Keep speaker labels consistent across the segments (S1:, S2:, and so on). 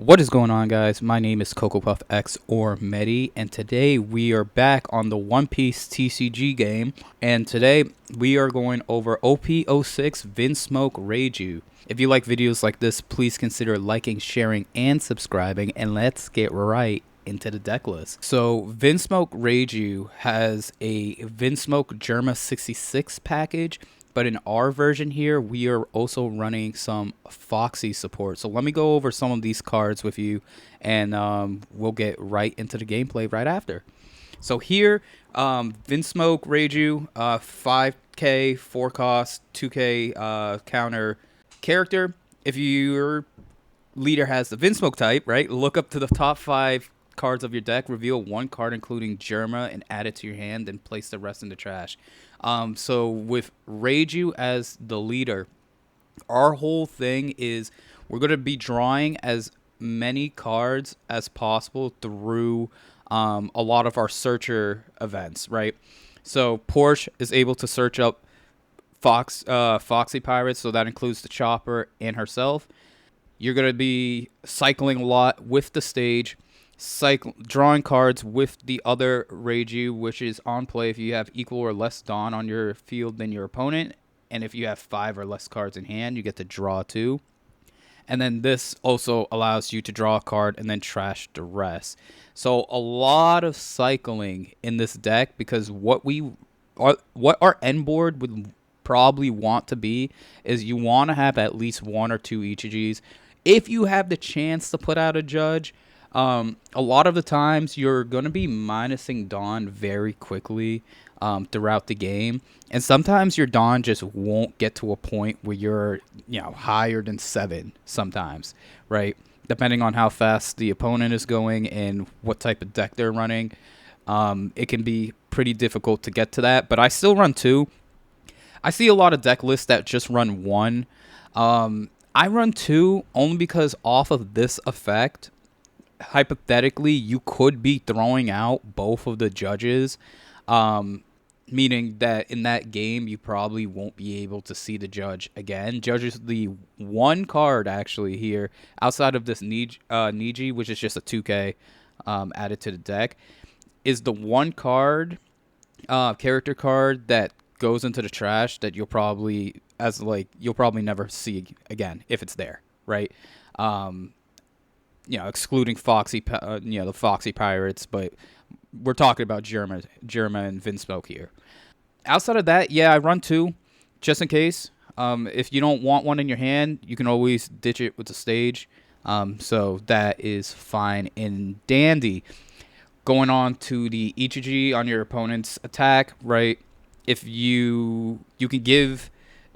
S1: What is going on, guys? My name is Cocoa Puff X or Medi, and today we are back on the One Piece TCG game. And today we are going over OP06 Vinsmoke Reiju. If you like videos like this, please consider liking, sharing, and subscribing. And let's get right into the deck list. So Vinsmoke Reiju has a Vinsmoke Germa 66 package. But in our version here, we are also running some Foxy support. So let me go over some of these cards with you, and we'll get right into the gameplay right after. So here, Vinsmoke Reiju, 5K, 4 cost, 2K counter character. If your leader has the Vinsmoke type, right, look up to the top 5 cards of your deck, reveal 1 card including Germa, and add it to your hand, then place the rest in the trash. So with Reiju as the leader, our whole thing is we're going to be drawing as many cards as possible through a lot of our searcher events, right? So Porsche is able to search up Foxy Pirates, so that includes the Chopper and herself. You're going to be cycling a lot with the stage, drawing cards with the other Reiju, which is on play if you have equal or less Dawn on your field than your opponent. And if you have 5 or less cards in hand, you get to draw 2. And then this also allows you to draw a card and then trash the rest. So a lot of cycling in this deck, because what our end board would probably want to be is you want to have at least 1 or 2 Ichiji's. If you have the chance to put out a judge, a lot of the times you're going to be minusing Dawn very quickly throughout the game. And sometimes your Dawn just won't get to a point where you're, higher than 7 sometimes, right? Depending on how fast the opponent is going and what type of deck they're running. It can be pretty difficult to get to that, but I still run 2. I see a lot of deck lists that just run 1. I run 2 only because off of this effect, hypothetically, you could be throwing out both of the judges, meaning that in that game, you probably won't be able to see the judge again. Judge is the 1 card, actually, here, outside of this Niji, which is just a 2K added to the deck, is the 1 card, character card that goes into the trash that you'll probably never see again if it's there, right? Excluding the Foxy Pirates, but we're talking about Germa and Vinsmoke here. Outside of that, I run 2 just in case. If you don't want 1 in your hand, you can always ditch it with the stage. So that is fine and dandy. Going on to the Ichiji on your opponent's attack, right? If you can give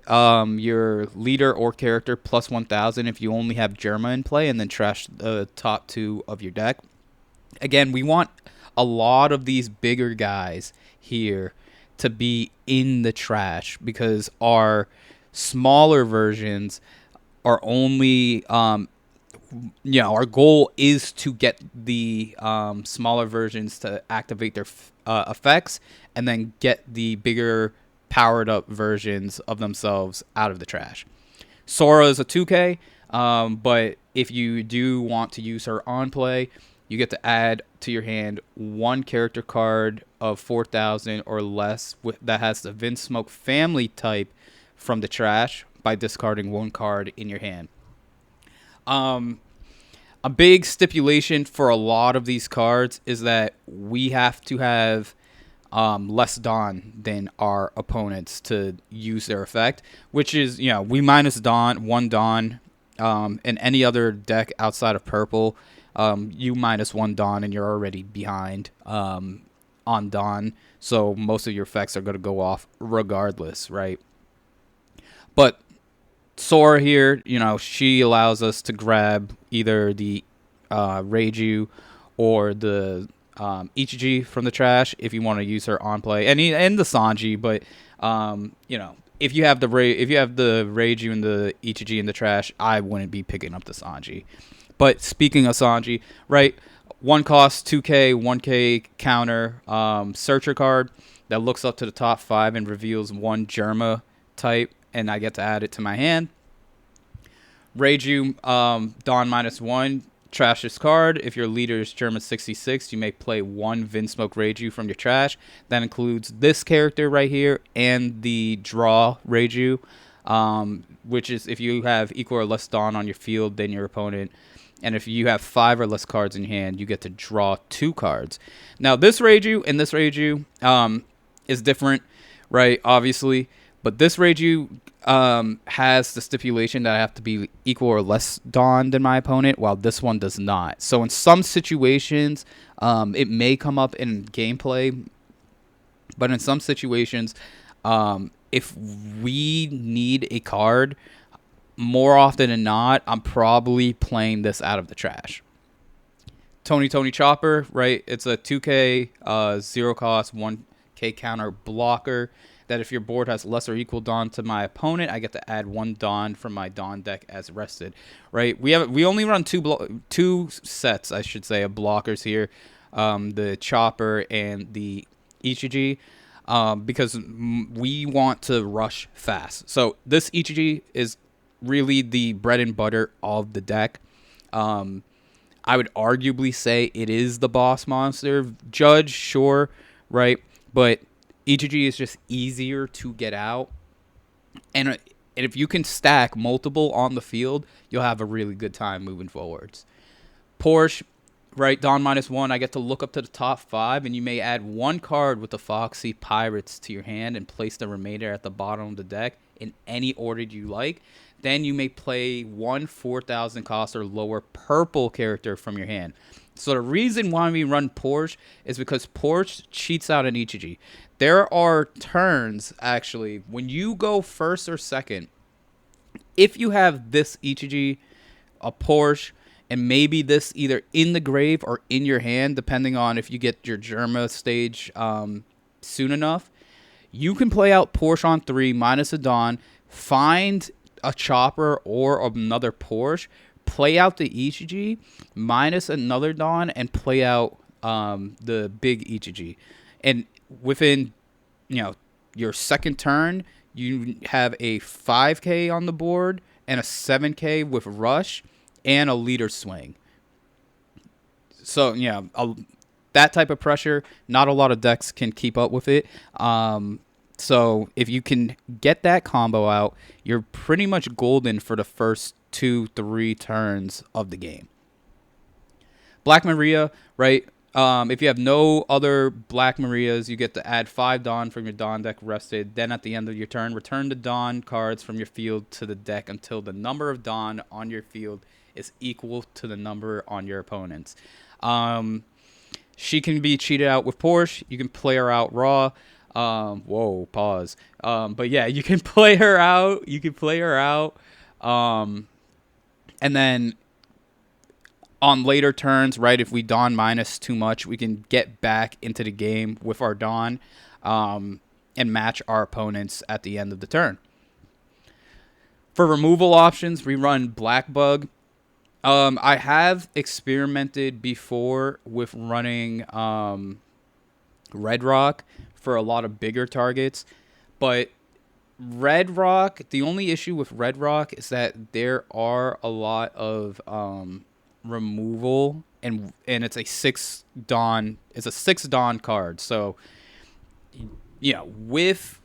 S1: your leader or character plus 1,000 if you only have Germa in play, and then trash the top 2 of your deck. Again, we want a lot of these bigger guys here to be in the trash because our smaller versions are only our goal is to get the smaller versions to activate their effects and then get the bigger powered up versions of themselves out of the trash. Sora is a 2K, but if you do want to use her on play, you get to add to your hand 1 character card of 4,000 or less that has the Vinsmoke family type from the trash by discarding 1 card in your hand. A big stipulation for a lot of these cards is that we have to have less Dawn than our opponents to use their effect, which is, we minus Dawn, 1 Dawn, in any other deck outside of purple, you minus 1 Dawn and you're already behind on Dawn, so most of your effects are going to go off regardless, right? But Sora here, she allows us to grab either the Reiju or the Ichiji from the trash if you want to use her on play, and the Sanji. But if you have the Reiju and the Ichiji in the trash, I wouldn't be picking up the Sanji. But speaking of Sanji, right, 1 cost, 2K, 1K counter searcher card that looks up to the top 5 and reveals 1 Germa type, and I get to add it to my hand. Reiju, Dawn -1, trash this card. If your leader is German 66, you may play 1 Vinsmoke Reiju from your trash. That includes this character right here and the draw Reiju, which is if you have equal or less Dawn on your field than your opponent. And if you have 5 or less cards in your hand, you get to draw 2 cards. Now, this Reiju and this Reiju is different, right? Obviously. But this Reiju has the stipulation that I have to be equal or less Dawn than my opponent, while this one does not. So in some situations, it may come up in gameplay. But in some situations, if we need a card, more often than not, I'm probably playing this out of the trash. Tony Chopper, right? It's a 2K, 0 cost, 1K counter blocker that if your board has less or equal Dawn to my opponent, I get to add 1 Dawn from my Dawn deck as rested, right? We only run two sets, I should say, of blockers here, the Chopper and the Ichiji, because we want to rush fast. So this Ichiji is really the bread and butter of the deck. I would arguably say it is the boss monster. Judge, sure, right? But Ichiji is just easier to get out. And if you can stack multiple on the field, you'll have a really good time moving forwards. Porsche, right? Dawn -1. I get to look up to the top 5, and you may add 1 card with the Foxy Pirates to your hand and place the remainder at the bottom of the deck in any order you like. Then you may play 1 4,000 cost or lower purple character from your hand. So the reason why we run Porsche is because Porsche cheats out an Ichiji. There are turns, actually, when you go first or second, if you have this Ichiji, a Porsche, and maybe this either in the grave or in your hand, depending on if you get your Germa stage soon enough, you can play out Porsche on 3 minus a Dawn, find a Chopper or another Porsche, play out the Ichiji minus another Dawn, and play out the big Ichiji. And within, your second turn, you have a 5K on the board and a 7K with rush and a leader swing. So, that type of pressure, not a lot of decks can keep up with it. So if you can get that combo out, you're pretty much golden for the first 2-3 turns of the game. Black Maria, right? If you have no other Black Marias, you get to add 5 Dawn from your Dawn deck rested. Then at the end of your turn, return the Dawn cards from your field to the deck until the number of Dawn on your field is equal to the number on your opponent's. She can be cheated out with Porsche. You can play her out raw. Whoa, pause. But yeah, you can play her out. And then on later turns, right, if we Dawn minus too much, we can get back into the game with our Dawn and match our opponents at the end of the turn. For removal options, we run Black Bug. I have experimented before with running Red Rock for a lot of bigger targets, but Red Rock, the only issue with Red Rock is that there are a lot of removal, and it's a 6 Dawn. It's a 6 Dawn card. So with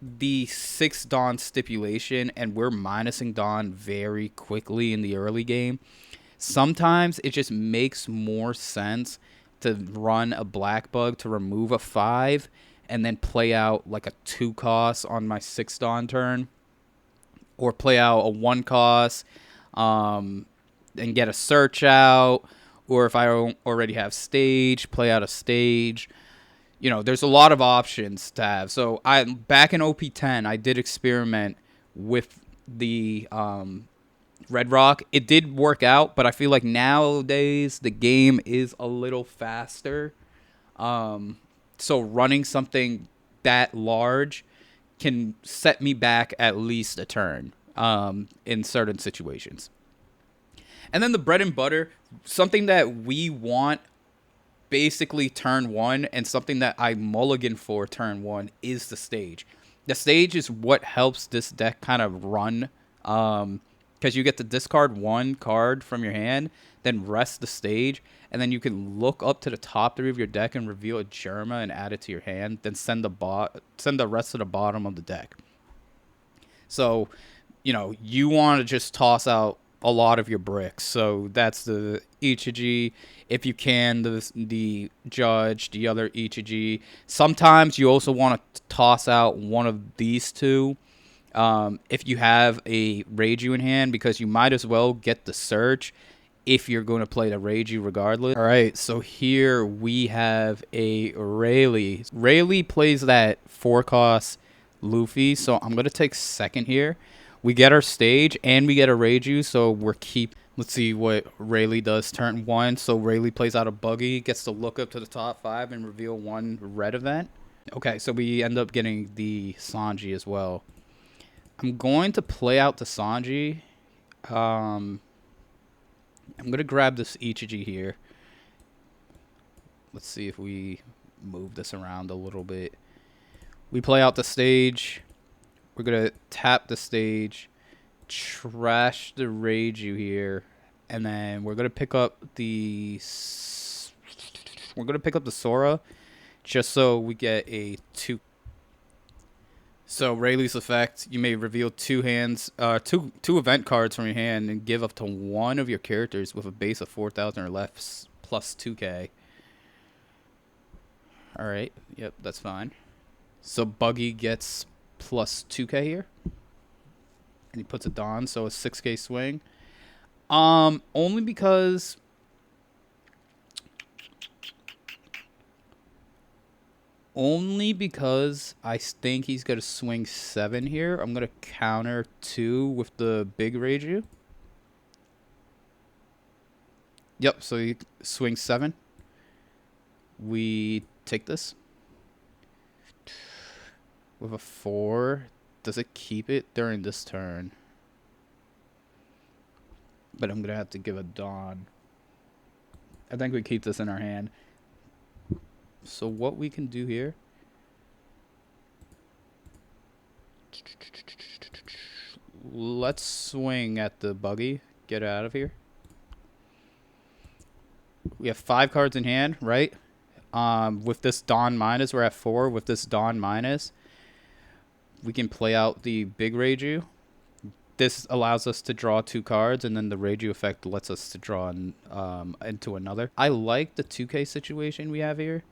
S1: the 6 Dawn stipulation, and we're minusing Dawn very quickly in the early game, sometimes it just makes more sense to run a Black Bug to remove a 5 and then play out like a 2 cost on my 6 Dawn turn, or play out a 1 cost and get a search out, or if I don't already have stage, play out a stage. There's a lot of options to have. So back in OP10, I did experiment with the Red Rock. It did work out, but I feel like nowadays the game is a little faster. So running something that large can set me back at least a turn in certain situations. And then the bread and butter, something that we want basically turn 1 and something that I mulligan for turn 1 is the stage. The stage is what helps this deck kind of run, kind because you get to discard one card from your hand, then rest the stage, and then you can look up to the top 3 of your deck and reveal a Germa and add it to your hand, then send the rest to the bottom of the deck. So, you want to just toss out a lot of your bricks. So that's the Ichiji. If you can, the Judge, the other Ichiji. Sometimes you also want to toss out one of these two. If you have a Reiju in hand, because you might as well get the Search if you're going to play the Reiju regardless. All right, so here we have a Rayleigh. Rayleigh plays that 4-cost Luffy, so I'm going to take second here. We get our stage, and we get a Reiju, so we're keep. Let's see what Rayleigh does turn 1. So Rayleigh plays out a Buggy, gets to look up to the top 5 and reveal 1 red event. Okay, so we end up getting the Sanji as well. I'm going to play out the Sanji. I'm going to grab this Ichiji here. Let's see if we move this around a little bit. We play out the stage. We're going to tap the stage, trash the Reiju here, and then we're going to pick up the Sora just so we get a 2. So Rayleigh's effect, you may reveal 2 event cards from your hand and give up to 1 of your characters with a base of 4,000 or less plus 2k. All right, yep, that's fine. So Buggy gets plus 2k here, and he puts a Dawn, so a 6k swing. Only because I think he's gonna swing 7 here. I'm gonna counter 2 with the big Reiju. Yep, so he swings 7. We take this. With a 4, does it keep it during this turn? But I'm going to have to give a Dawn. I think we keep this in our hand. So what we can do here... Let's swing at the Buggy. Get out of here. We have 5 cards in hand, right? With this Dawn minus, we're at 4. With this Dawn minus... we can play out the big Reiju. This allows us to draw 2 cards, and then the Reiju effect lets us to draw into another. I like the 2k situation we have here.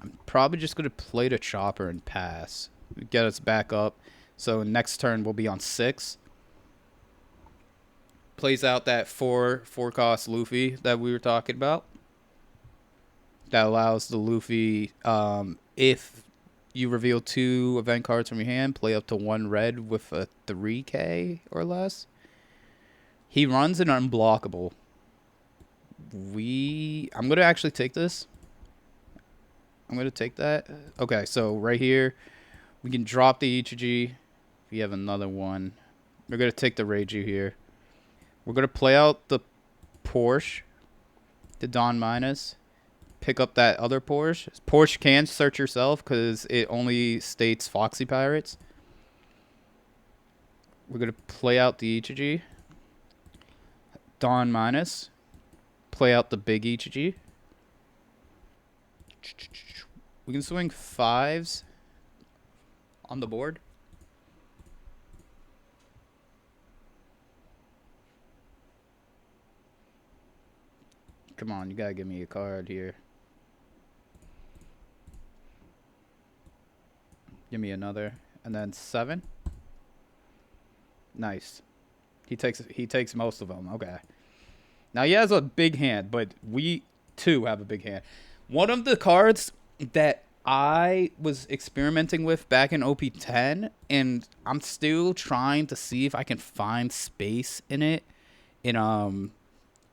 S1: I'm probably just going to play the Chopper and pass. Get us back up. So next turn we'll be on 6. Plays out that 4-cost Luffy that we were talking about. That allows the Luffy, if you reveal 2 event cards from your hand, play up to 1 red with a 3k or less. He runs an unblockable. I'm going to actually take this. I'm going to take that. Okay, so right here, we can drop the Ichiji. We have another one. We're going to take the Reiju here. We're going to play out the Porsche, the Dawn minus. Pick up that other Porsche. Porsche can search yourself because it only states Foxy Pirates. We're going to play out the Ichiji. Dawn minus. Play out the big Ichiji. We can swing 5s on the board. Come on, you got to give me a card here. Give me another. And then 7. Nice. He takes most of them. Okay. Now he has a big hand, but we too have a big hand. One of the cards that I was experimenting with back in OP10, and I'm still trying to see if I can find space in it in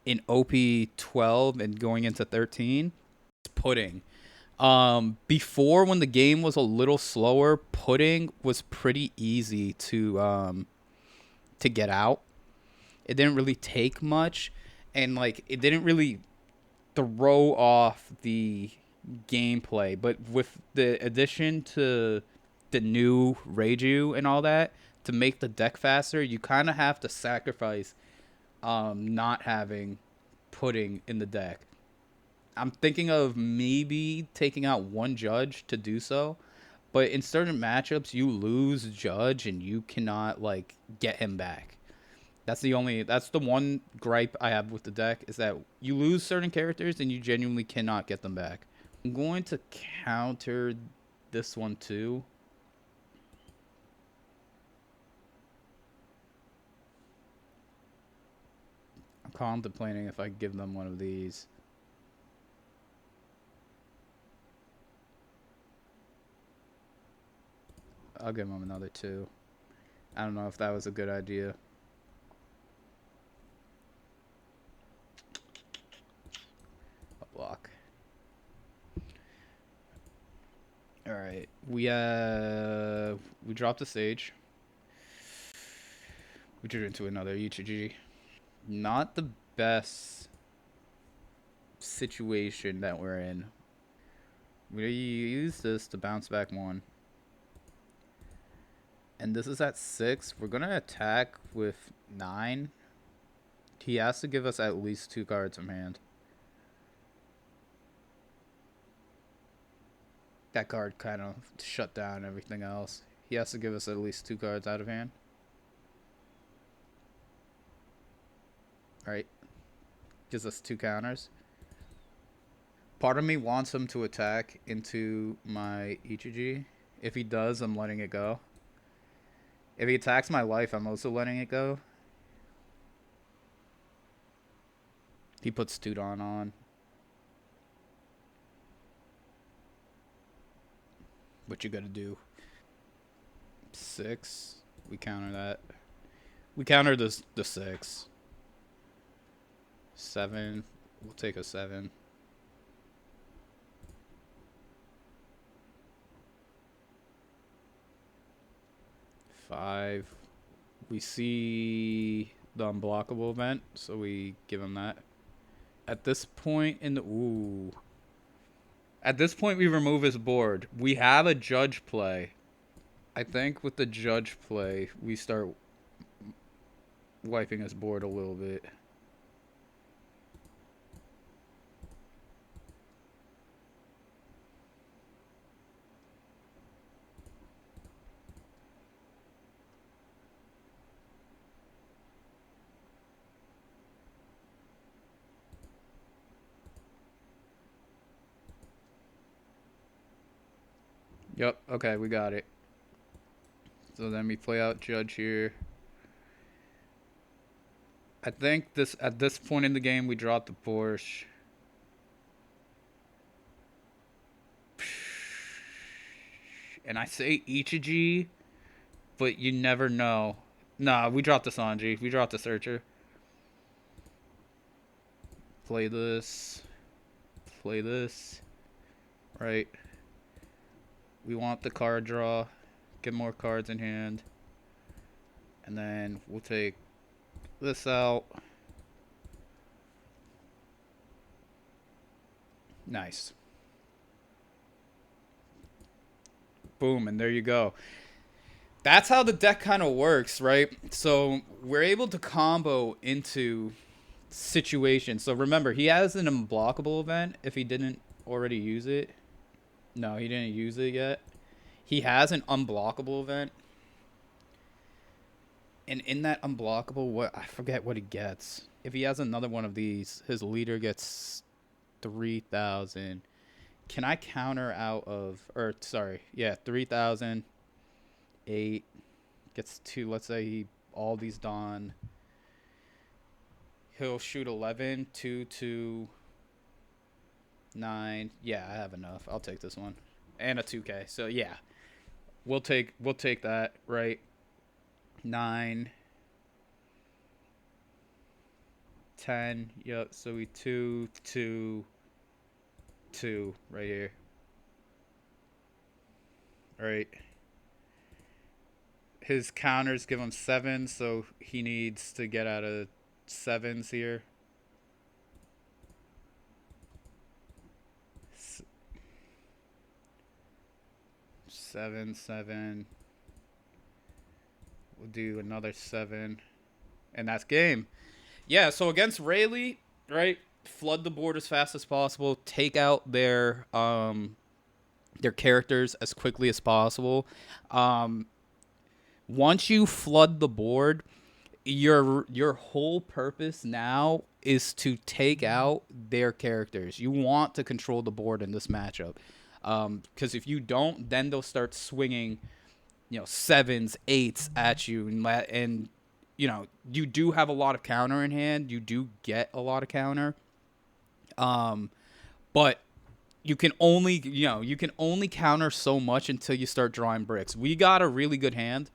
S1: OP12 and going into 13. It's Pudding. Before, when the game was a little slower, Pudding was pretty easy to get out. It didn't really take much, and like it didn't really throw off the gameplay. But with the addition to the new Reiju and all that, to make the deck faster, you kind of have to sacrifice not having pudding in the deck. I'm thinking of maybe taking out one judge to do so, but in certain matchups, you lose judge and you cannot like get him back. That's the one gripe I have with the deck is that you lose certain characters and you genuinely cannot get them back. I'm going to counter this one too. I'm contemplating if I give them one of these. I'll give them another two. I don't know if that was a good idea. A block. All right, we dropped the sage. We drew into another TCG. Not the best situation that we're in. We use this to bounce back one. And this is at 6. We're going to attack with 9. He has to give us at least 2 cards from hand. That card kind of shut down everything else. He has to give us at least 2 cards out of hand. Alright. Gives us 2 counters. Part of me wants him to attack into my Ichiji. If he does, I'm letting it go. If he attacks my life, I'm also letting it go. He puts Tudon on. What you gotta do? 6. We counter that. We counter the 6. 7. We'll take a 7. 5. We see the unblockable event, so we give him that. At this point in the At this point we remove his board. We have a judge play. I think with the judge play, we start wiping his board a little bit. Yep, okay, we got it. So then we play out judge here. I think at this point in the game we drop the Porsche. And I say Ichiji, but you never know. Nah, we dropped the Sanji. We dropped the Searcher. Play this. Play this. Right. We want the card draw. Get more cards in hand. And then we'll take this out. Nice. Boom, and there you go. That's how the deck kind of works, right? So we're able to combo into situations. So remember, he has an unblockable event if he didn't already use it. No, he didn't use it yet. He has an unblockable event. And in that unblockable, I forget what he gets. If he has another one of these, his leader gets 3,000. Can I counter out of, or sorry, yeah, 3,000. 8 gets 2. Let's say he all these done. He'll shoot 11. 2, 2, 9. Yeah, I have enough. I'll take this one. And a 2K. So yeah, we'll take that, right? 9, 10. Yep. So we 2, 2, 2 right here. All right. His counters give him 7, so he needs to get out of 7s here. 7, 7. We'll do another 7, and that's game. Yeah, so against Rayleigh, right? Flood the board as fast as possible. Take out their characters as quickly as possible. Um, Once you flood the board, your whole purpose now is to take out their characters. You want to control the board in this matchup, because if you don't, then they'll start swinging, 7s, 8s at you, and you do have a lot of counter in hand. You do get a lot of counter, but you can only counter so much until you start drawing bricks. We got a really good hand.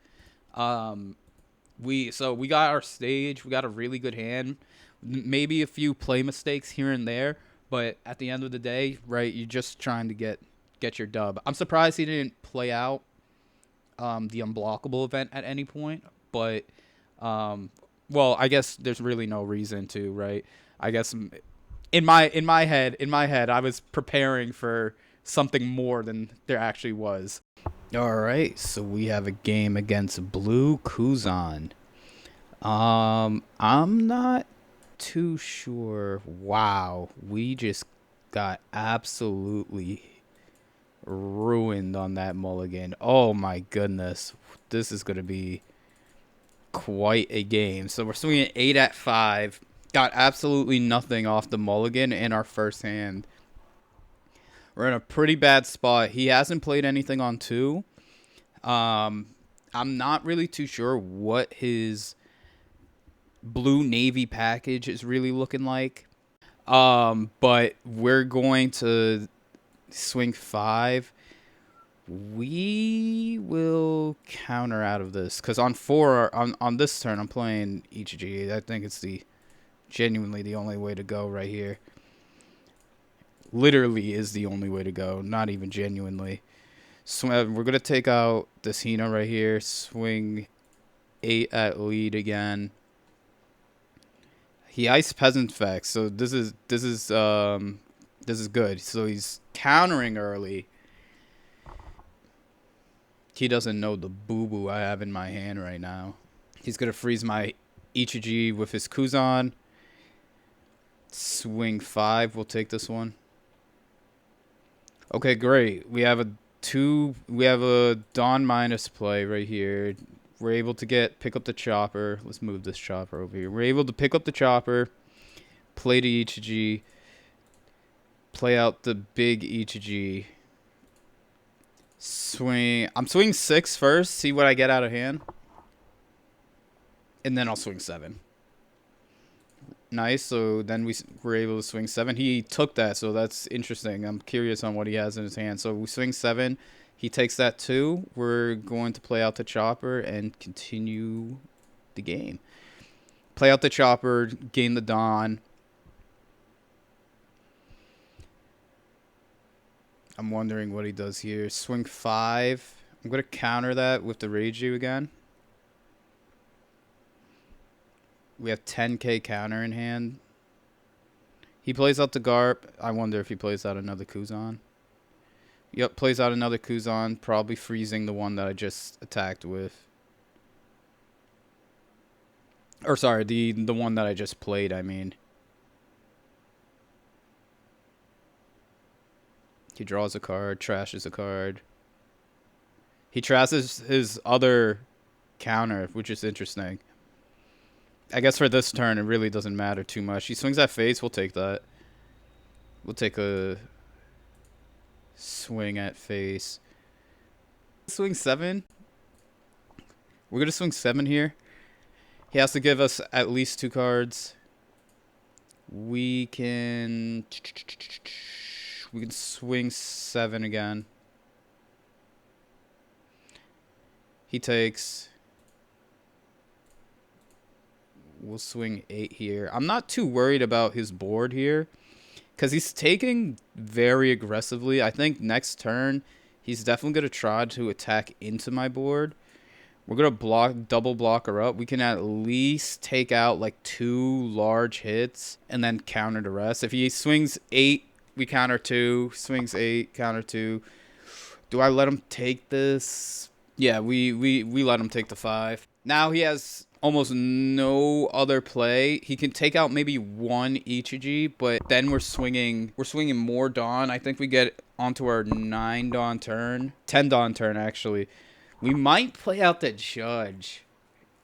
S1: We got our stage. We got a really good hand. Maybe a few play mistakes here and there, but at the end of the day, right, you're just trying to get your dub. I'm surprised he didn't play out the unblockable event at any point, but well, I guess there's really no reason to, right? I guess in my head, I was preparing for something more than there actually was. All right, so we have a game against Blue Kuzan. I'm not too sure. Wow, we just got absolutely ruined on that mulligan. Oh my goodness, this is gonna be quite a game. So we're swinging 8 at 5. Got absolutely nothing off the mulligan in our first hand. We're in a pretty bad spot. He hasn't played anything on 2. I'm not really too sure what his blue navy package is really looking like. But we're going to swing 5. We will counter out of this because on 4 on this turn I'm playing Ichiji. I think it's genuinely the only way to go right here. Literally is the only way to go, not even genuinely. So we're gonna take out this Hina right here. Swing 8 at lead again. He iced Peasant Fact, so this is good. So he's countering early. He doesn't know the boo-boo I have in my hand right now. He's gonna freeze my Ichiji with his Kuzan. Swing 5. We'll take this one. Okay, great. We have a Dawn minus play right here. We're able to pick up the chopper. Let's move this chopper over here. We're able to pick up the chopper, play the Ichiji, play out the big Ichiji. Swing. I'm swinging 6 first, see what I get out of hand. And then I'll swing 7. Nice, so then we were able to swing 7. He took that, so that's interesting. I'm curious on what he has in his hand. So we swing 7. He takes that 2. We're going to play out the chopper and continue the game. Play out the chopper, gain the Dawn. I'm wondering what he does here. Swing 5. I'm going to counter that with the Reiju again. We have 10k counter in hand. He plays out the Garp. I wonder if he plays out another Kuzan. Yep, plays out another Kuzan, probably freezing the one that I just attacked with. Or sorry, the one that I just played, I mean. He draws a card, trashes a card. He trashes his other counter, which is interesting. I guess for this turn, it really doesn't matter too much. He swings at face. We'll take that. We'll take a swing at face. Swing 7. We're going to swing 7 here. He has to give us at least 2 cards. We can swing 7 again. He takes. We'll swing 8 here. I'm not too worried about his board here because he's taking very aggressively. I think next turn he's definitely going to try to attack into my board. We're going to double block her up. We can at least take out like 2 large hits and then counter the rest. If he swings 8, we counter 2. Swings 8, counter 2. Do I let him take this? Yeah, we let him take the 5. Now he has almost no other play. He can take out maybe one Ichiji, but then we're swinging more Dawn. I think we get onto our 9 Dawn turn, 10 Dawn turn actually. We might play out the Judge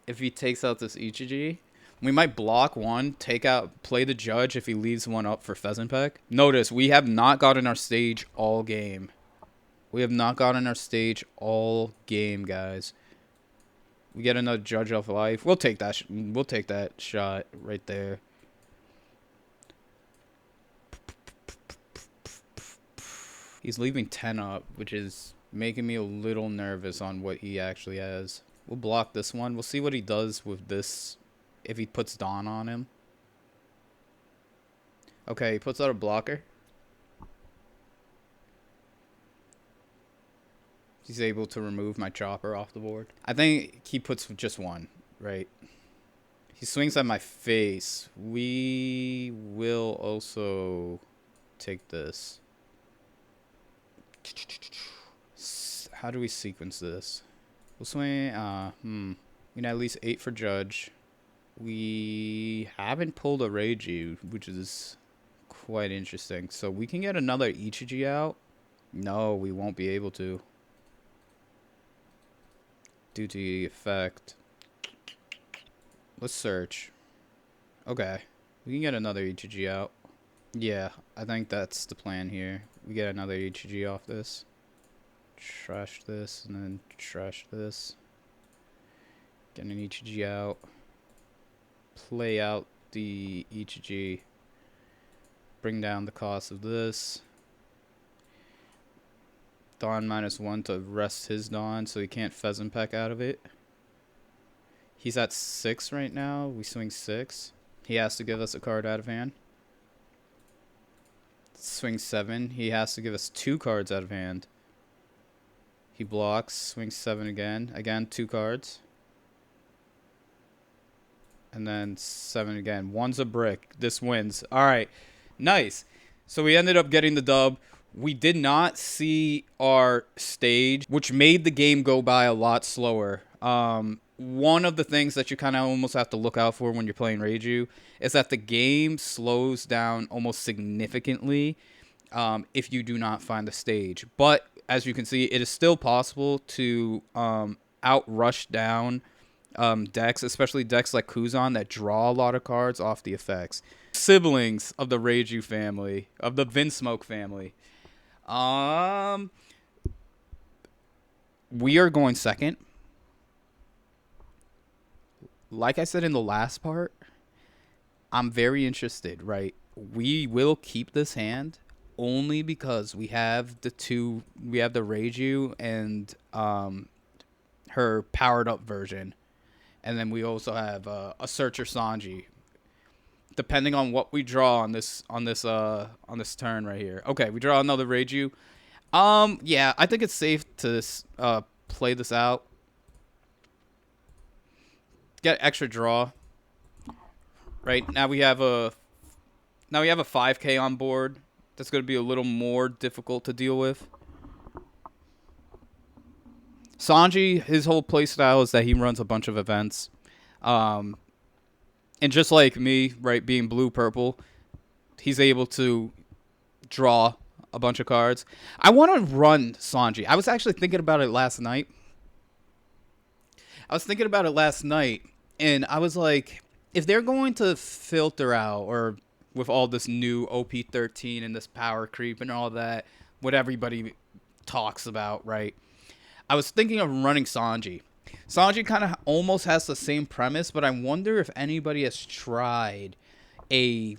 S1: if he takes out this Ichiji. We might block one, play the Judge if he leaves one up for Pheasant Peck. Notice we have not gotten our stage all game. We have not gotten our stage all game, guys. We get another Judge of Life. We'll take that. We'll take that shot right there. He's leaving 10 up, which is making me a little nervous on what he actually has. We'll block this one. We'll see what he does with this if he puts Dawn on him. Okay, he puts out a blocker. He's able to remove my chopper off the board. I think he puts just one, right? He swings at my face. We will also take this. How do we sequence this? We'll swing. We need at least 8 for Judge. We haven't pulled a Reiju, which is quite interesting. So we can get another Ichiji out. No, we won't be able to. Due to the effect. Let's search. Okay. We can get another Ichiji out. Yeah, I think that's the plan here. We get another Ichiji off this. Trash this, and then trash this. Get an Ichiji out. Play out the Ichiji. Bring down the cost of this. Dawn -1 to rest his Dawn so he can't Pheasant Peck out of it. He's at 6 right now. We swing 6. He has to give us a card out of hand. Swing 7. He has to give us 2 cards out of hand. He blocks. Swing 7 again. Again, 2 cards. And then 7 again. 1's a brick. This wins. Alright. Nice. So we ended up getting the dub. We did not see our stage, which made the game go by a lot slower. One of the things that you kind of almost have to look out for when you're playing Reiju is that the game slows down almost significantly if you do not find the stage. But as you can see, it is still possible to outrush down decks, especially decks like Kuzan that draw a lot of cards off the effects. Siblings of the Reiju family, of the Vinsmoke family. We are going second. Like I said in the last part, I'm very interested, right? We will keep this hand only because we have the Reiju and her powered up version. And then we also have a Searcher Sanji. Depending on what we draw on this turn right here. Okay, we draw another Reiju. Yeah, I think it's safe to play this out. Get extra draw. Right now we have a 5K on board. That's going to be a little more difficult to deal with. Sanji, his whole playstyle is that he runs a bunch of events. And just like me, right, being blue-purple, he's able to draw a bunch of cards. I want to run Sanji. I was actually thinking about it last night. And I was like, if they're going to filter out, or with all this new OP13 and this power creep and all that, what everybody talks about, right? I was thinking of running Sanji. Sanji kind of almost has the same premise, but I wonder if anybody has tried a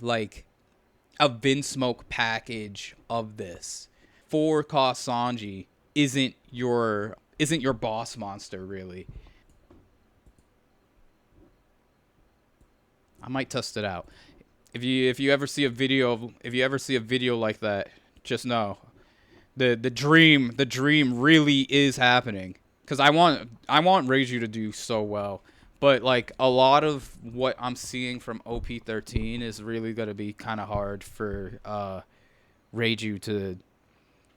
S1: Vinsmoke package of this. 4-cost Sanji isn't your boss monster really. I might test it out. If you ever see a video like that, just know the dream really is happening. Because I want Reiju to do so well. But like a lot of what I'm seeing from OP13 is really gonna be kinda hard for Reiju to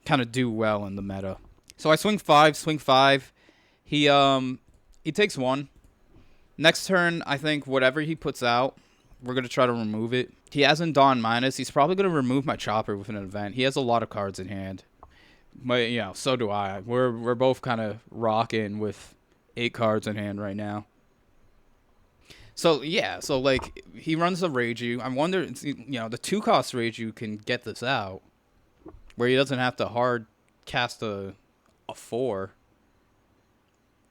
S1: kinda do well in the meta. So I swing 5. He takes 1. Next turn, I think whatever he puts out, we're going to try to remove it. He hasn't Dawn minus. He's probably going to remove my Chopper with an event. He has a lot of cards in hand. But, you know, so do I. We're both kind of rocking with 8 cards in hand right now. So, yeah. So, like, he runs a Reiju. I wonder, you know, the 2-cost Reiju can get this out. Where he doesn't have to hard cast a 4.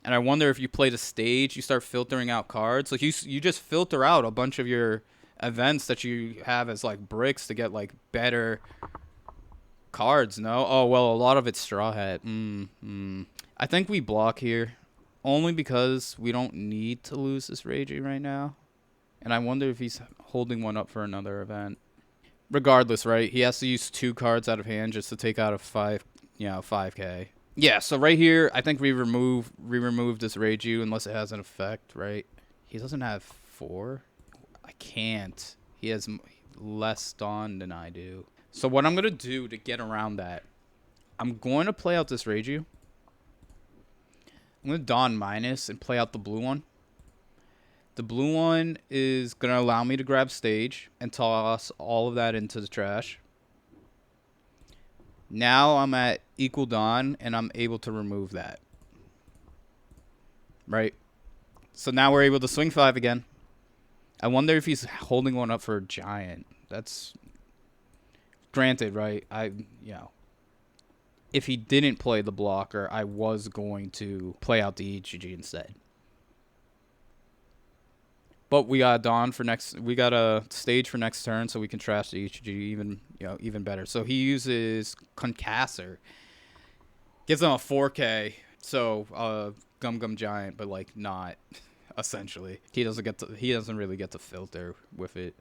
S1: And I wonder if you play the stage, you start filtering out cards. Like, you just filter out a bunch of your events that you have as, like, bricks to get, like, better cards, no? Oh, well, a lot of it's Straw Hat. I think we block here. Only because we don't need to lose this Reiji right now. And I wonder if he's holding one up for another event. Regardless, right? He has to use 2 cards out of hand just to take out a 5K. Yeah, so right here, I think we remove this Reiju unless it has an effect, right? He doesn't have 4. I can't. He has less Dawn than I do. So what I'm going to do to get around that, I'm going to play out this Reiju. I'm going to Dawn minus and play out the blue one. The blue one is going to allow me to grab stage and toss all of that into the trash. Now I'm at equal Dawn, and I'm able to remove that. Right? So now we're able to swing 5 again. I wonder if he's holding one up for a giant. That's granted, right? If he didn't play the blocker, I was going to play out the EGG instead. But we got Dawn for next. We got a stage for next turn, so we can trash the EGG even better. So he uses Concassor, gives him a 4K. So Gum Giant, but like not essentially. He doesn't really get to filter with it.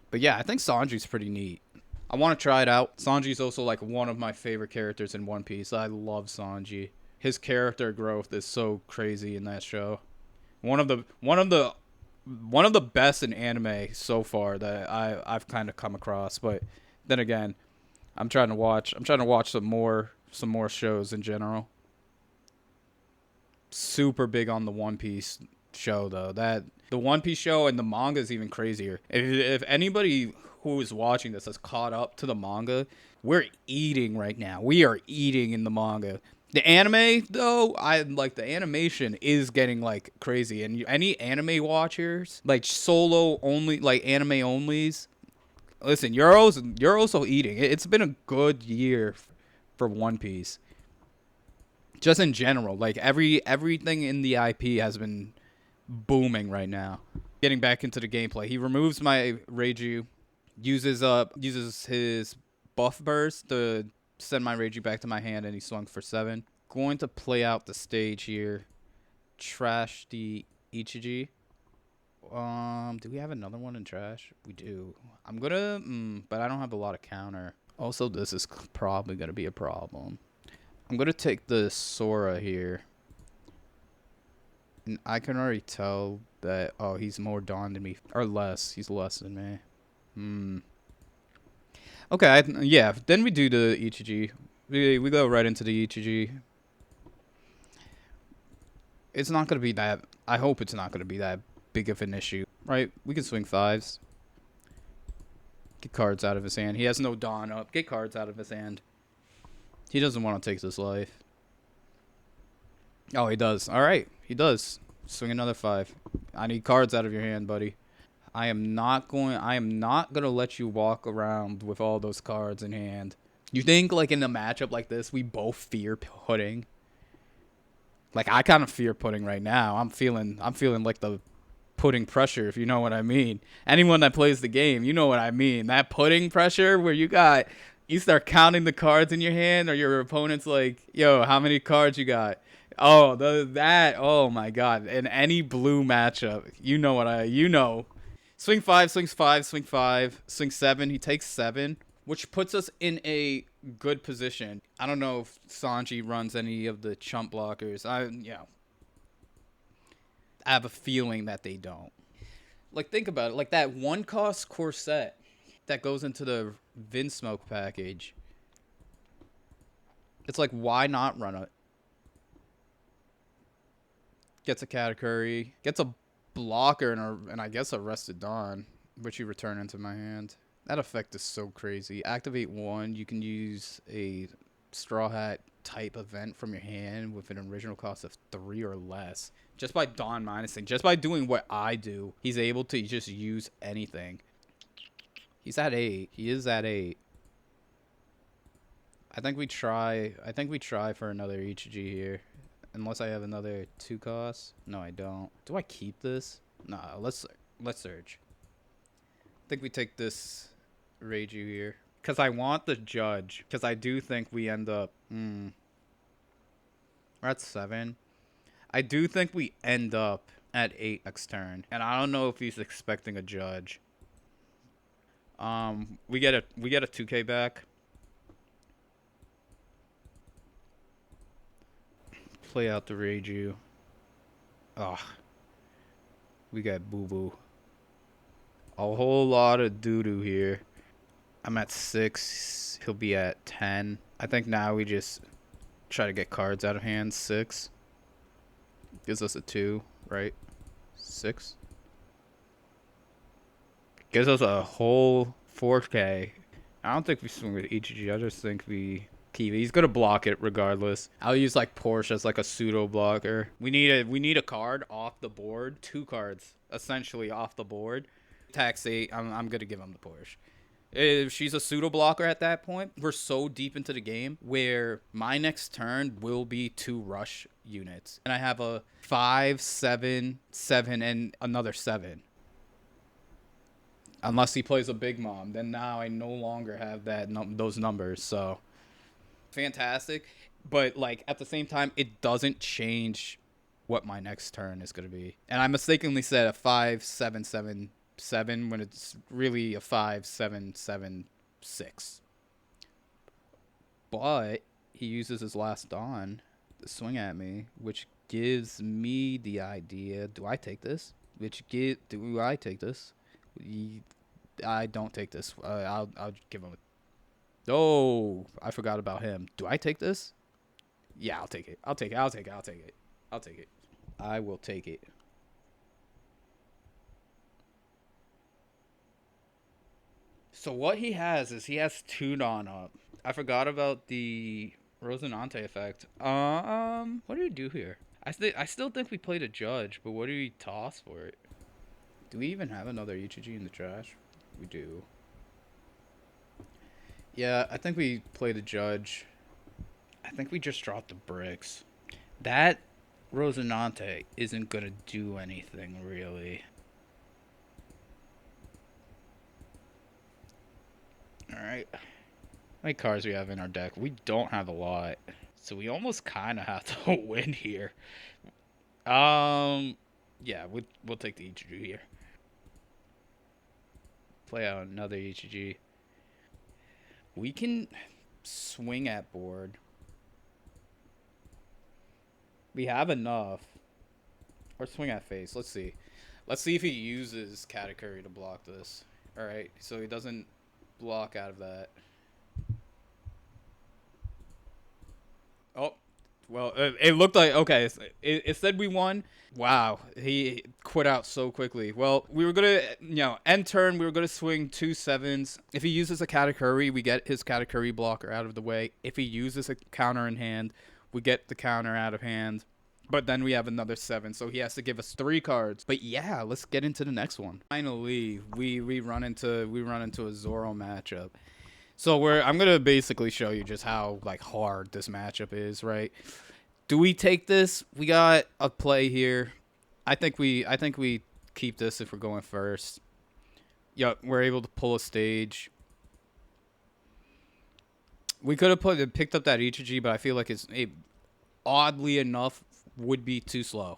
S1: But yeah, I think Sanji's pretty neat. I want to try it out. Sanji's also like one of my favorite characters in One Piece. I love Sanji. His character growth is so crazy in that show. One of the best in anime so far that I've kind of come across. But then again, I'm trying to watch some more shows in general. Super big on the One Piece show though. That the One Piece show and the manga is even crazier. If anybody who is watching this has caught up to the manga, we're eating right now. We are eating in the manga. The anime though, I like the animation is getting like crazy. And any anime watchers, like solo only, like anime onlys, listen, you're also eating. It's been a good year for One Piece. Just in general, like everything in the IP has been booming right now. Getting back into the gameplay, he removes my Reiju, uses his buff burst to send my Reiju back to my hand, and he swung for 7. Going to play out the stage here. Trash the Ichiji. Do we have another one in trash? We do. I'm gonna, but I don't have a lot of counter. Also, this is probably gonna be a problem. I'm gonna take the Sora here. And I can already tell that, oh, he's more Dawn than me. Or less. He's less than me. Okay, yeah. Then we do the Ichiji. We go right into the Ichiji. It's not going to be that... I hope it's not going to be that big of an issue. Right? We can swing 5s. Get cards out of his hand. He has no Dawn up. Get cards out of his hand. He doesn't want to take this life. Oh, he does. All right. He does. Swing another 5. I need cards out of your hand, buddy. I am not going to let you walk around with all those cards in hand. You think like in a matchup like this, we both fear pudding? Like I kind of fear pudding right now. I'm feeling like the pudding pressure, if you know what I mean. Anyone that plays the game, you know what I mean. That pudding pressure where you start counting the cards in your hand, or your opponent's like, yo, how many cards you got? Oh, oh my God. In any blue matchup, you know. Swing 5, swings 5, swing 5, swing 7. He takes 7, which puts us in a good position. I don't know if Sanji runs any of the chump blockers. I have a feeling that they don't. Like, think about it. Like, that 1-cost corset that goes into the Vinsmoke package. It's like, why not run it? Gets a Katakuri. Gets a blocker and I guess a Rested Dawn, which you return into my hand. That effect is so crazy. Activate 1. You can use a Straw Hat type event from your hand with an original cost of 3 or less. Just by Dawn minusing, just by doing what I do, he's able to just use anything. He's at 8. He is at 8. I think we try for another Ichiji here. Unless I have another 2 costs. No, I don't. Do I keep this? Nah, let's search. I think we take this Reiju here. Because I want the judge. Because I do think we end up... We're at 7. I do think we end up at 8 next turn. And I don't know if he's expecting a judge. We get a 2K back. Play out the Reiju. Oh. We got boo-boo. A whole lot of doo-doo here. I'm at 6. He'll be at 10. I think now we just try to get cards out of hand. 6. Gives us a 2, right? 6. Gives us a whole 4K. I don't think we swing with Ichiji. I just think we keep it. He's gonna block it regardless. I'll use like Porsche as like a pseudo blocker. We need a card off the board. 2 cards essentially off the board. Tax 8. I'm gonna give him the Porsche. If she's a pseudo blocker at that point, we're so deep into the game where my next turn will be 2 rush units. And I have a 5, 7, 7, and another 7. Unless he plays a Big Mom, then now I no longer have those numbers. So fantastic. But like at the same time, it doesn't change what my next turn is going to be. And I mistakenly said a 5, 7, 7, 7 when it's really a 5, 7, 7, 6. But he uses his last Dawn to swing at me, which gives me the idea. Do I take this? Do I take this? I don't take this. I'll give him a... Oh, I forgot about him. Do I take this? Yeah, I'll take it. I'll take it. I will take it. So what he has is he has 2 Dawn up. I forgot about the Rosinante effect. What do we do here? I still think we played a judge, but what do we toss for it? Do we even have another Ichiji in the trash? We do. Yeah, I think we played a judge. I think we just dropped the bricks. That Rosinante isn't gonna do anything really. Alright. How many cards we have in our deck? We don't have a lot. So we almost kind of have to win here. Yeah, we'll take the Ichiji here. Play out another Ichiji. We can swing at board. We have enough. Or swing at face. Let's see. Let's see if he uses Katakuri to block this. Alright, so he doesn't block out of that. Oh, well, it looked like, okay, it said we won. Wow, he quit out so quickly. Well, we were going to, end turn, we were going to swing 2 7s. If he uses a Katakuri, we get his Katakuri blocker out of the way. If he uses a counter in hand, we get the counter out of hand. But then we have another 7, so he has to give us 3 cards. But yeah, let's get into the next one. Finally, we run into a Zoro matchup. So I'm gonna basically show you just how like hard this matchup is, right? Do we take this? We got a play here. I think we keep this if we're going first. Yep, we're able to pull a stage. We could have picked up that Ichiji, but I feel like it oddly enough would be too slow.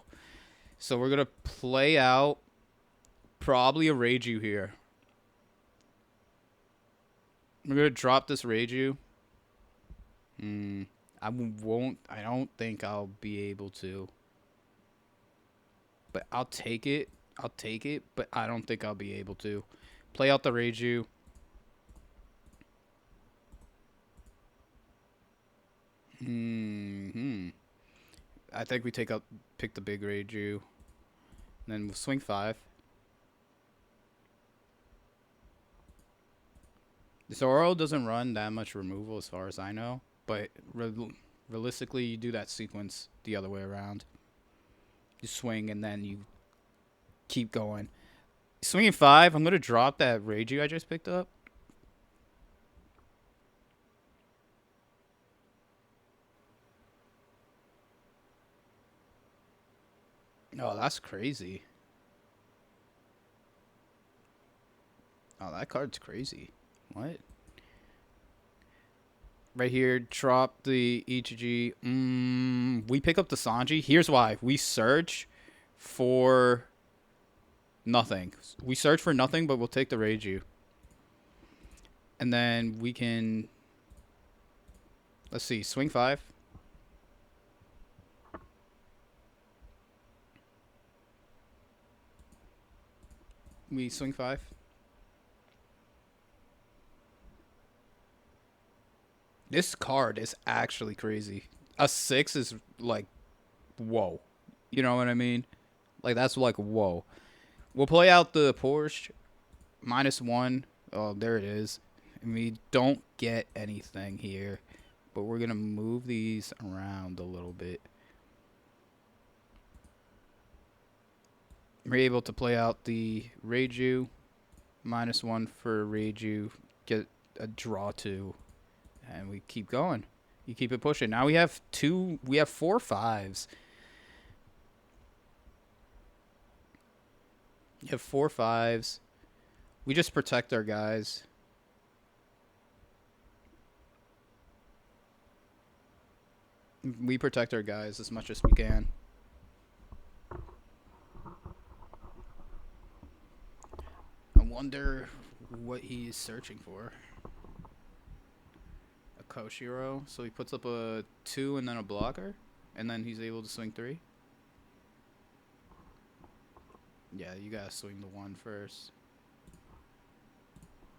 S1: So we're gonna play out probably a Reiju here. We're gonna drop this Reiju. I don't think I'll be able to. But I'll take it. But I don't think I'll be able to. Play out the Reiju. I think we pick the big Reiju. And then we'll swing 5. Zoro doesn't run that much removal as far as I know. But realistically, you do that sequence the other way around. You swing and then you keep going. Swinging 5, I'm going to drop that Reiju I just picked up. Oh, that's crazy. Oh, that card's crazy. What? Right here, drop the Ichiji. We pick up the Sanji. Here's why. We search for nothing. We search for nothing, but we'll take the Reiju. And then we can... Let's see. Swing 5. We swing 5. This card is actually crazy. A 6 is like, whoa. You know what I mean? Like, that's like, whoa. We'll play out the Porsche. -1. Oh, there it is. And we don't get anything here. But we're going to move these around a little bit. We're able to play out the Reiju. -1 for Reiju. Get a draw 2. And we keep going. You keep it pushing. Now we have 4 5s. You have 4 5s. We just protect our guys. We protect our guys as much as we can. I wonder what he is searching for. Koshiro, so he puts up a 2 and then a blocker, and then he's able to swing 3. Yeah, you gotta swing the 1 first.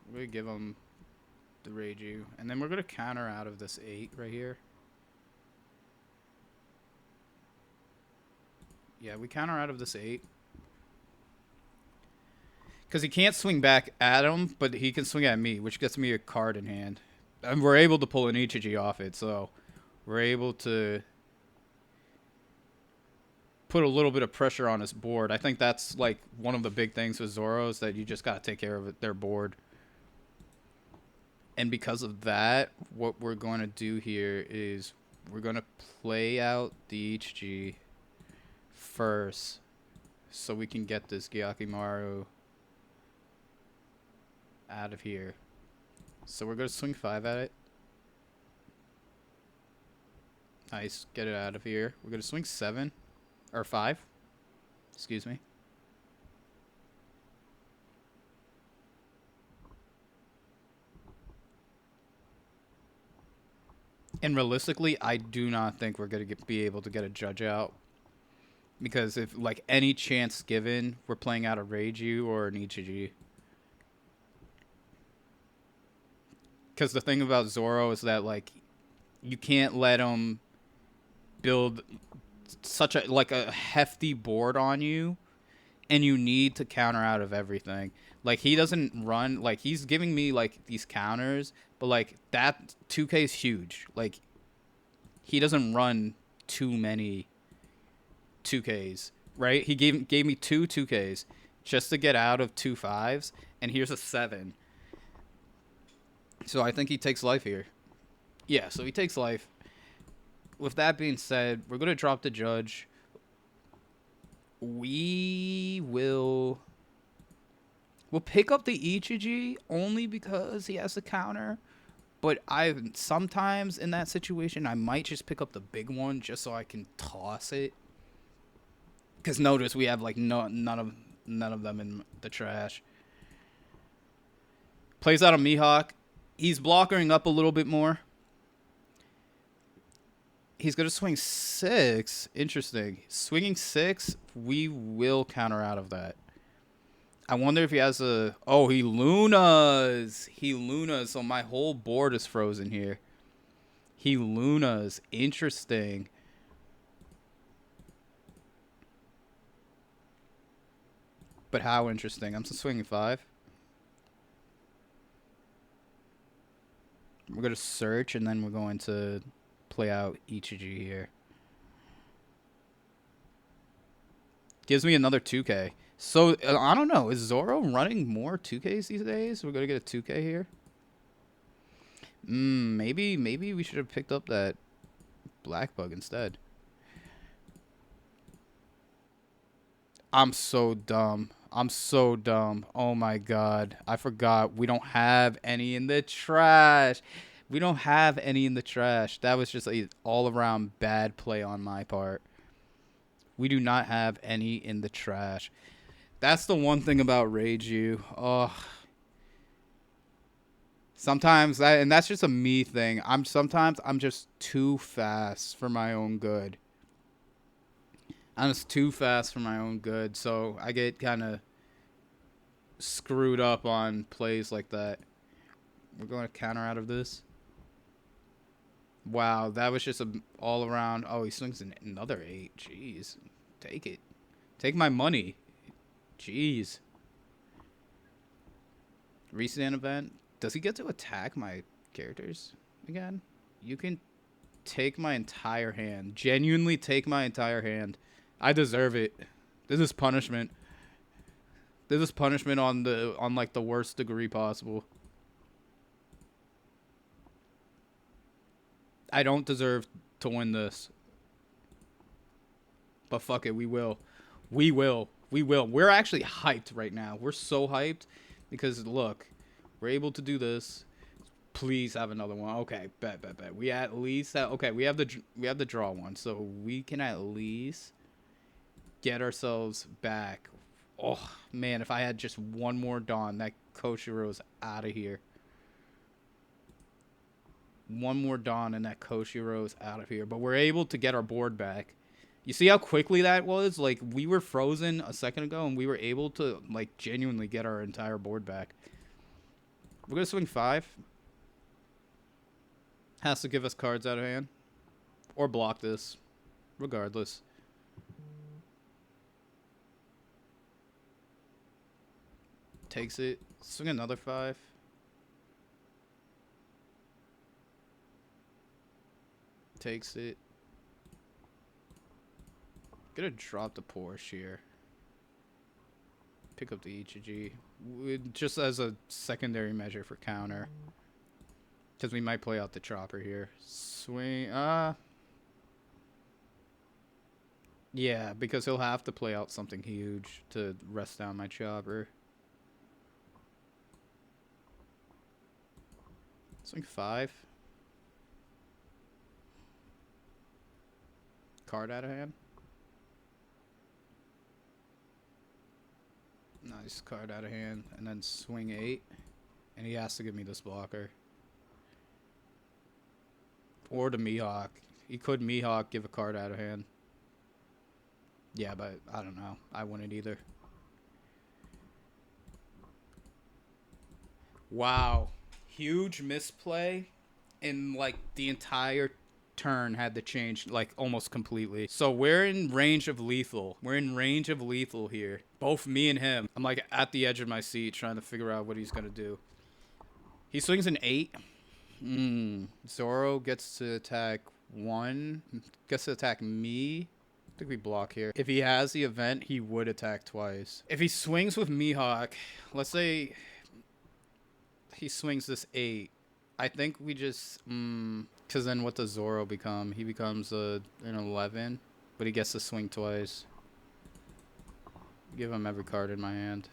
S1: We're gonna give him the Reiju, and then we're gonna counter out of this 8 right here. Yeah, we counter out of this 8. Because he can't swing back at him, but he can swing at me, which gets me a card in hand. And we're able to pull an Ichiji off it, so we're able to put a little bit of pressure on his board. I think that's like one of the big things with Zoro is that you just got to take care of their board. And because of that, what we're going to do here is we're going to play out the Ichiji first so we can get this Gyakimaru out of here. So we're going to swing 5 at it. Nice. Get it out of here. We're going to swing 7. Or 5. Excuse me. And realistically, I do not think we're going to be able to get a judge out. Because if, like, any chance given, we're playing out a Reiju or an Ichiji. Because the thing about Zoro is that, like, you can't let him build such a hefty board on you, and you need to counter out of everything. Like, he doesn't run, like, he's giving me, like, these counters, but, like, that 2K is huge. Like, he doesn't run too many 2Ks, right? He gave me 2 2Ks just to get out of 2 5s, and here's a 7. So I think he takes life here. Yeah, so he takes life. With that being said, we're going to drop the judge. We'll pick up the Ichiji only because he has the counter. But sometimes in that situation, I might just pick up the big one just so I can toss it. Because notice we have like none of them in the trash. Plays out a Mihawk. He's blockering up a little bit more. He's going to swing 6. Interesting. Swinging 6, we will counter out of that. I wonder if he has a... Oh, he Lunas. He Lunas, so my whole board is frozen here. He Lunas. Interesting. But how interesting. I'm swinging 5. We're going to search, and then we're going to play out TCG here. Gives me another 2K. So, I don't know. Is Zoro running more 2Ks these days? We're going to get a 2K here. Maybe we should have picked up that black bug instead. I'm so dumb. I'm so dumb. Oh my god. I forgot. We don't have any in the trash. We don't have any in the trash. That was just an all-around bad play on my part. We do not have any in the trash. That's the one thing about Reiju. Oh. Sometimes and that's just a me thing. Sometimes I'm just too fast for my own good. I'm just too fast for my own good, so I get kind of screwed up on plays like that. We're going to counter out of this. Wow, that was just an all around. Oh, he swings another 8. Jeez. Take it. Take my money. Jeez. Restand event. Does he get to attack my characters again? You can take my entire hand. Genuinely take my entire hand. I deserve it. This is punishment. This is punishment on like the worst degree possible. I don't deserve to win this. But fuck it, we will. We will. We will. We're actually hyped right now. We're so hyped because look, we're able to do this. Please have another one. Okay, bet. We at least have, okay, we have the draw one, so we can at least get ourselves back. Oh man, if I had just one more Dawn, that Koshiro's out of here. One more Dawn and that Koshiro's out of here. But we're able to get our board back. You see how quickly that was? Like, we were frozen a second ago, and we were able to, like, genuinely get our entire board back. We're going to swing 5. Has to give us cards out of hand. Or block this. Regardless. Takes it. Swing another 5. Takes it. Gonna drop the Porsche here. Pick up the TCG. Just as a secondary measure for counter. Because we might play out the chopper here. Swing. Yeah, because he'll have to play out something huge to rest down my chopper. Swing 5. Card out of hand. Nice, card out of hand. And then swing 8. And he has to give me this blocker. Or the Mihawk. He could Mihawk, give a card out of hand. Yeah, but I don't know. I wouldn't either. Wow. Huge misplay. And like the entire turn had to change like almost completely. So we're in range of lethal. We're in range of lethal here. Both me and him. I'm like at the edge of my seat trying to figure out what he's gonna do. He swings an 8. Zoro gets to attack 1. Gets to attack me. I think we block here. If he has the event, he would attack twice. If he swings with Mihawk, let's say he swings this 8. I think we just, because then what does Zoro become? He becomes an 11, but he gets to swing twice. Give him every card in my hand.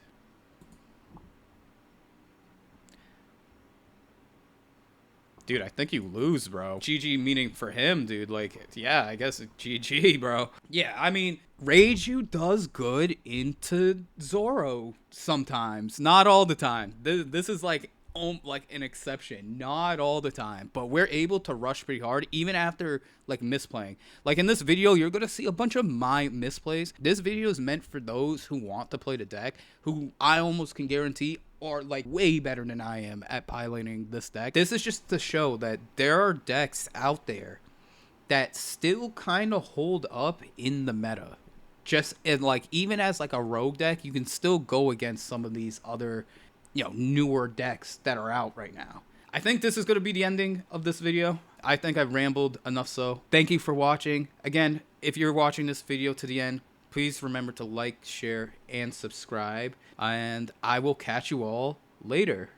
S1: Dude, I think you lose, bro. GG meaning for him, dude. Like, yeah, I guess GG, bro. Yeah, I mean, Reiju does good into Zoro sometimes. Not all the time. This is like an exception. Not all the time. But we're able to rush pretty hard, even after, like, misplaying. Like, in this video, you're going to see a bunch of my misplays. This video is meant for those who want to play the deck, who I almost can guarantee are like way better than I am at piloting this deck. This is just to show that there are decks out there that still kind of hold up in the meta. just in like even as like a rogue deck, you can still go against some of these other, newer decks that are out right now. I think this is going to be the ending of this video. I think I've rambled enough, so thank you for watching. Again, if you're watching this video to the end, please remember to like, share, and subscribe, and I will catch you all later.